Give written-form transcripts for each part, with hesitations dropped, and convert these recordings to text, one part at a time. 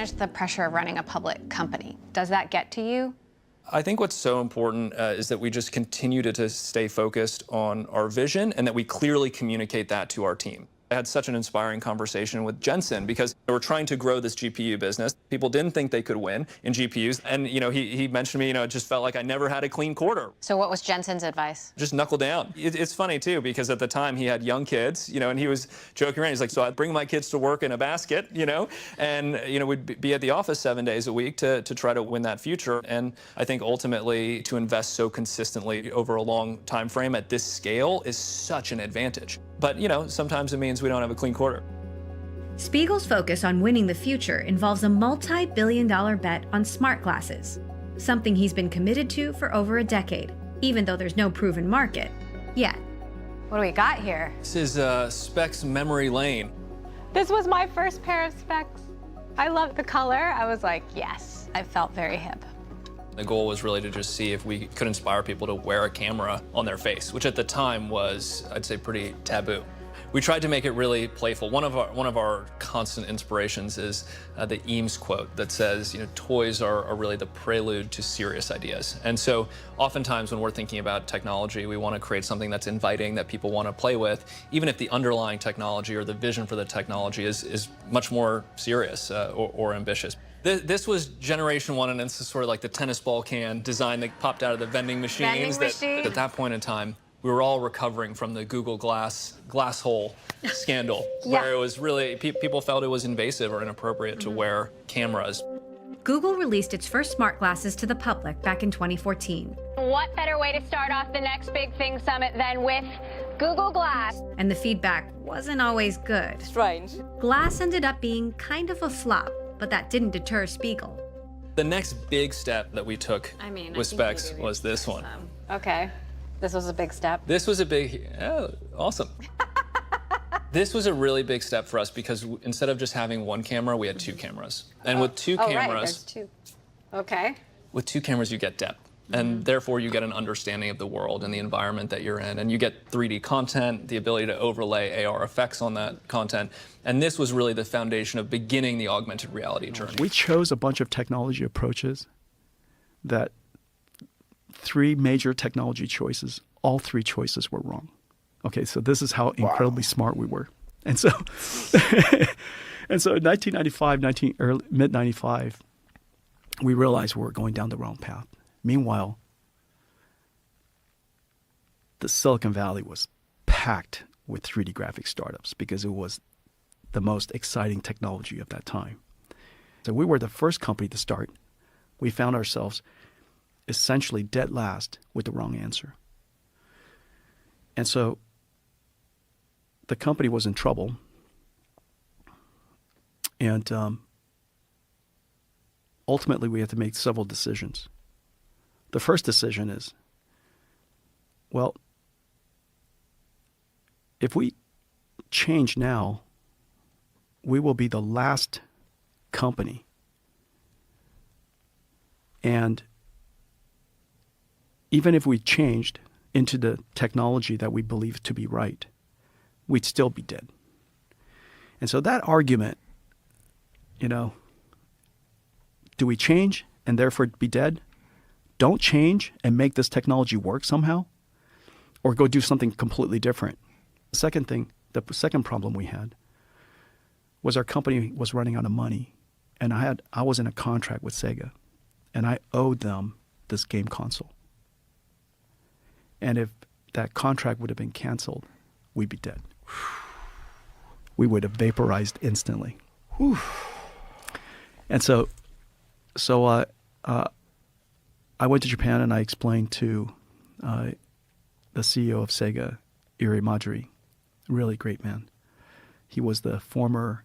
manage the pressure of running a public company? Does that get to you? I think what's so important is that we just continue to stay focused on our vision and that we clearly communicate that to our team. I had such an inspiring conversation with Jensen because they were trying to grow this GPU business. People didn't think they could win in GPUs. And, he mentioned to me, it just felt like I never had a clean quarter. So what was Jensen's advice? Just knuckle down. It's funny, too, because at the time he had young kids, and he was joking around. He's like, so I'd bring my kids to work in a basket, and, we'd be at the office 7 days a week to try to win that future. And I think ultimately to invest so consistently over a long time frame at this scale is such an advantage. But, sometimes it means we don't have a clean quarter. Spiegel's focus on winning the future involves a multi-billion-dollar bet on smart glasses, something he's been committed to for over a decade, even though there's no proven market yet. What do we got here? This is Specs Memory Lane. This was my first pair of Specs. I loved the color. I was like, yes. I felt very hip. The goal was really to just see if we could inspire people to wear a camera on their face, which at the time was, I'd say, pretty taboo. We tried to make it really playful. One of our constant inspirations is the Eames quote that says, toys are really the prelude to serious ideas. And so oftentimes when we're thinking about technology, we want to create something that's inviting, that people want to play with, even if the underlying technology or the vision for the technology is much more serious or ambitious. This was generation one, and this is sort of like the tennis ball can design that popped out of the vending machines. At that point in time, we were all recovering from the Google Glass hole scandal, where it was really, people felt it was invasive or inappropriate to wear cameras. Google released its first smart glasses to the public back in 2014. What better way to start off the next big thing summit than with Google Glass? And the feedback wasn't always good. Strange. Glass ended up being kind of a flop, but that didn't deter Spiegel. The next big step that we took with Specs was this one. Okay. This was a big step. This was a big, awesome. This was a really big step for us because instead of just having one camera, we had two cameras. And with two cameras, right, there's two. Okay. With two cameras, you get depth. And therefore, you get an understanding of the world and the environment that you're in. And you get 3D content, the ability to overlay AR effects on that content. And this was really the foundation of beginning the augmented reality journey. We chose a bunch of technology approaches that 3 major technology choices, all 3 choices were wrong. Okay, so this is how incredibly smart we were. And so, in 1995, mid-95, we realized we were going down the wrong path. Meanwhile, the Silicon Valley was packed with 3D graphics startups because it was the most exciting technology of that time. So we were the first company to start. We found ourselves essentially dead last with the wrong answer. And so the company was in trouble. And ultimately, we had to make several decisions. The first decision is, well, if we change now, we will be the last company. And even if we changed into the technology that we believe to be right, we'd still be dead. And so that argument, do we change and therefore be dead? Don't change and make this technology work somehow? Or go do something completely different? The second problem we had was our company was running out of money. And I was in a contract with Sega. And I owed them this game console. And if that contract would have been canceled, we'd be dead. We would have vaporized instantly. And so I went to Japan and I explained to the CEO of Sega, Iri Majiri, really great man. He was the former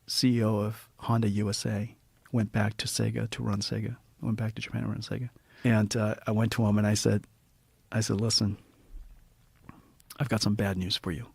CEO of Honda USA, went back to Sega to run Sega, went back to Japan to run Sega. And I went to him and I said, listen, I've got some bad news for you.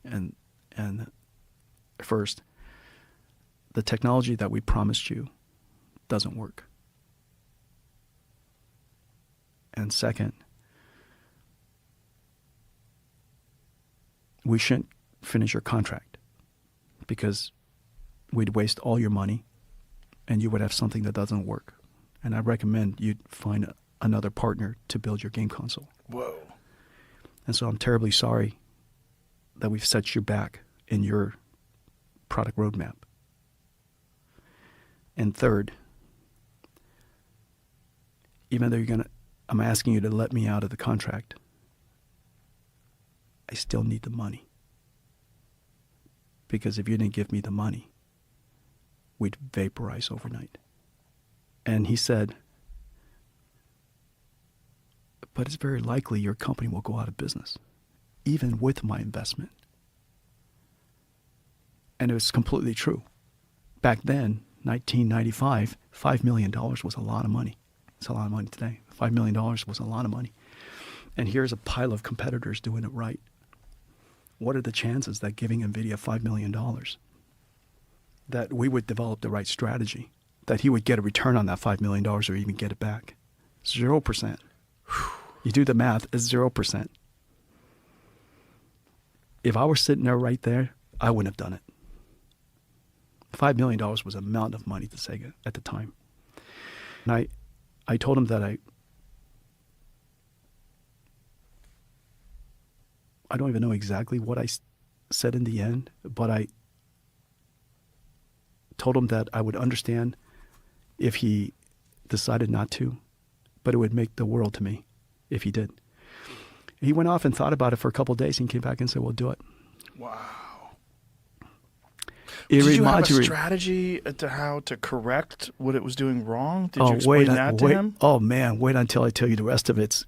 And first, the technology that we promised you doesn't work. And second, we shouldn't finish your contract because we'd waste all your money and you would have something that doesn't work. And I recommend you find another partner to build your game console. Whoa. And so I'm terribly sorry that we've set you back in your product roadmap. And third, even though I'm asking you to let me out of the contract, I still need the money. Because if you didn't give me the money, we'd vaporize overnight. And he said, but it's very likely your company will go out of business, even with my investment. And it was completely true. Back then, 1995, $5 million was a lot of money. It's a lot of money today. $5 million was a lot of money. And here's a pile of competitors doing it right. What are the chances that giving NVIDIA $5 million, that we would develop the right strategy, that he would get a return on that $5 million or even get it back? 0%. You do the math, it's 0%. If I were sitting there right there, I wouldn't have done it. $5 million was a amount of money to Sega at the time. And I told him that I don't even know exactly what I said in the end, but I told him that I would understand if he decided not to, but it would make the world to me if he did. He went off and thought about it for a couple of days and came back and said, well, do it. Wow. Did you have a Imagery. strategy to how to correct what it was doing wrong? Did you explain that to him? Oh, man, wait until I tell you the rest of it.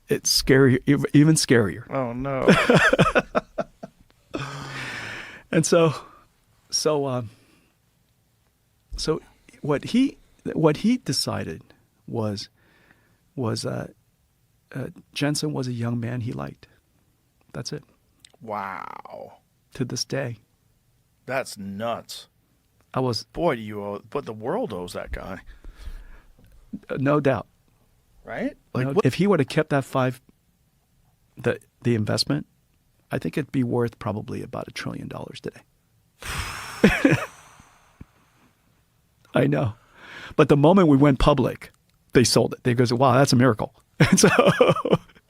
It's scary, even scarier. Oh, no. And so what he decided was Jensen was a young man he liked. That's it. Wow. To this day. That's nuts. But the world owes that guy. No doubt. Right? If he would have kept that the investment, I think it'd be worth probably about $1 trillion today. I know. But the moment we went public, they sold it. They goes, wow, that's a miracle. And so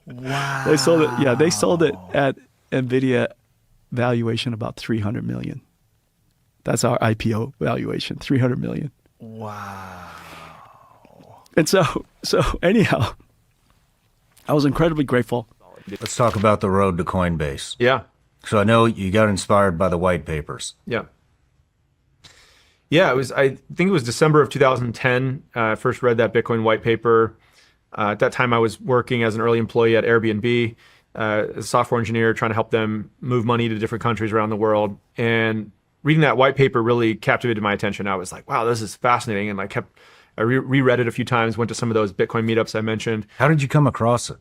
wow. They sold it. Yeah, they sold it at NVIDIA valuation about $300 million. That's our IPO valuation, $300 million. Wow. And so anyhow, I was incredibly grateful. Let's talk about the road to Coinbase. Yeah. So I know you got inspired by the white papers. Yeah. Yeah, I think it was December of 2010. I first read that Bitcoin white paper. At that time, I was working as an early employee at Airbnb, as a software engineer, trying to help them move money to different countries around the world. And reading that white paper really captivated my attention. I was like, wow, this is fascinating. And I reread it a few times, went to some of those Bitcoin meetups I mentioned. How did you come across it?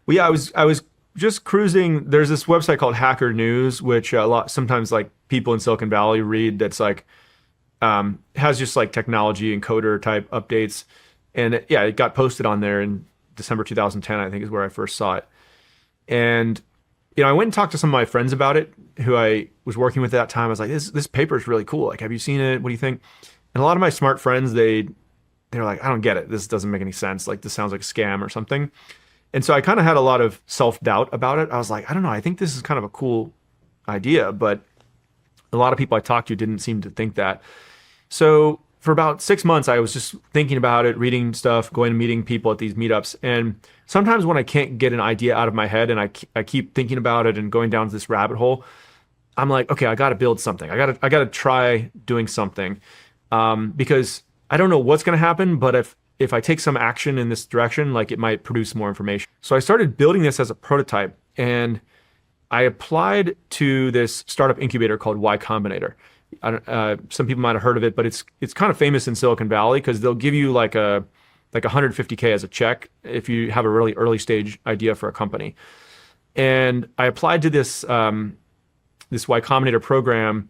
Well, yeah, I was just cruising. There's this website called Hacker News, which sometimes like people in Silicon Valley read. That's like has just like technology and coder type updates. And it got posted on there in December 2010, I think is where I first saw it. And I went and talked to some of my friends about it, who I was working with at that time. I was like, this paper is really cool. Like, have you seen it? What do you think? And a lot of my smart friends, they're like, I don't get it. This doesn't make any sense. Like, this sounds like a scam or something. And so I kind of had a lot of self-doubt about it. I was like, I don't know. I think this is kind of a cool idea, but a lot of people I talked to didn't seem to think that. So for about 6 months, I was just thinking about it, reading stuff, going and meeting people at these meetups. And sometimes when I can't get an idea out of my head and I keep thinking about it and going down this rabbit hole, I'm like, okay, I got to build something. I got to try doing something because I don't know what's going to happen, but if I take some action in this direction, like it might produce more information. So I started building this as a prototype, and I applied to this startup incubator called Y Combinator. Some people might have heard of it, but it's kind of famous in Silicon Valley because they'll give you like 150K as a check if you have a really early stage idea for a company. And I applied to this this Y Combinator program,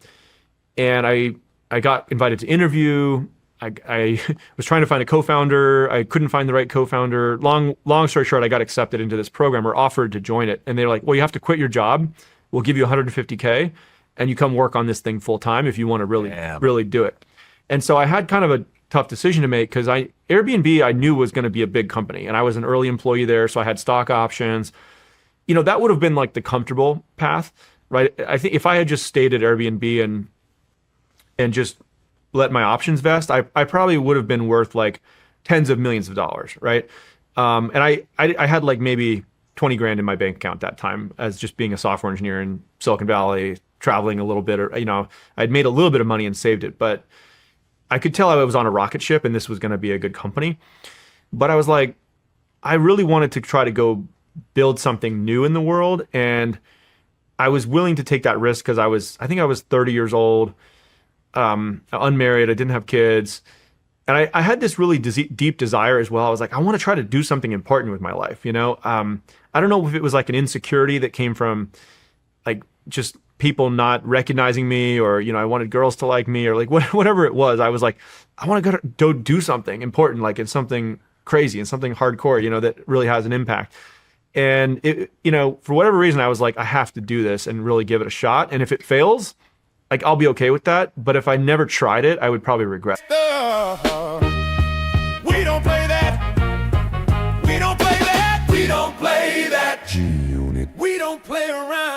and I got invited to interview. I was trying to find a co-founder. I couldn't find the right co-founder. Long story short, I got accepted into this program or offered to join it. And they're like, well, you have to quit your job. We'll give you 150K and you come work on this thing full time if you want to really do it. And so I had kind of tough decision to make because Airbnb I knew was going to be a big company, and I was an early employee there, so I had stock options. You know, that would have been like the comfortable path, right? I think if I had just stayed at Airbnb and just let my options vest, I probably would have been worth like tens of millions of dollars, right? And I had like maybe 20 grand in my bank account at that time as just being a software engineer in Silicon Valley, traveling a little bit, or, you know, I'd made a little bit of money and saved it, but I could tell I was on a rocket ship and this was going to be a good company. But I was like, I really wanted to try to go build something new in the world. And I was willing to take that risk because I think I was 30 years old, unmarried. I didn't have kids. And I had this really deep desire as well. I was like, I want to try to do something important with my life. You know, I don't know if it was like an insecurity that came from like just people not recognizing me, or, you know, I wanted girls to like me, or like whatever it was. I was like, I want to go do something important, like it's something crazy and something hardcore, you know, that really has an impact. And it, you know, for whatever reason, I was like, I have to do this and really give it a shot. And if it fails, like, I'll be okay with that. But if I never tried it, I would probably regret it. We don't play that. We don't play that. We don't play that. G-Unit. We don't play around.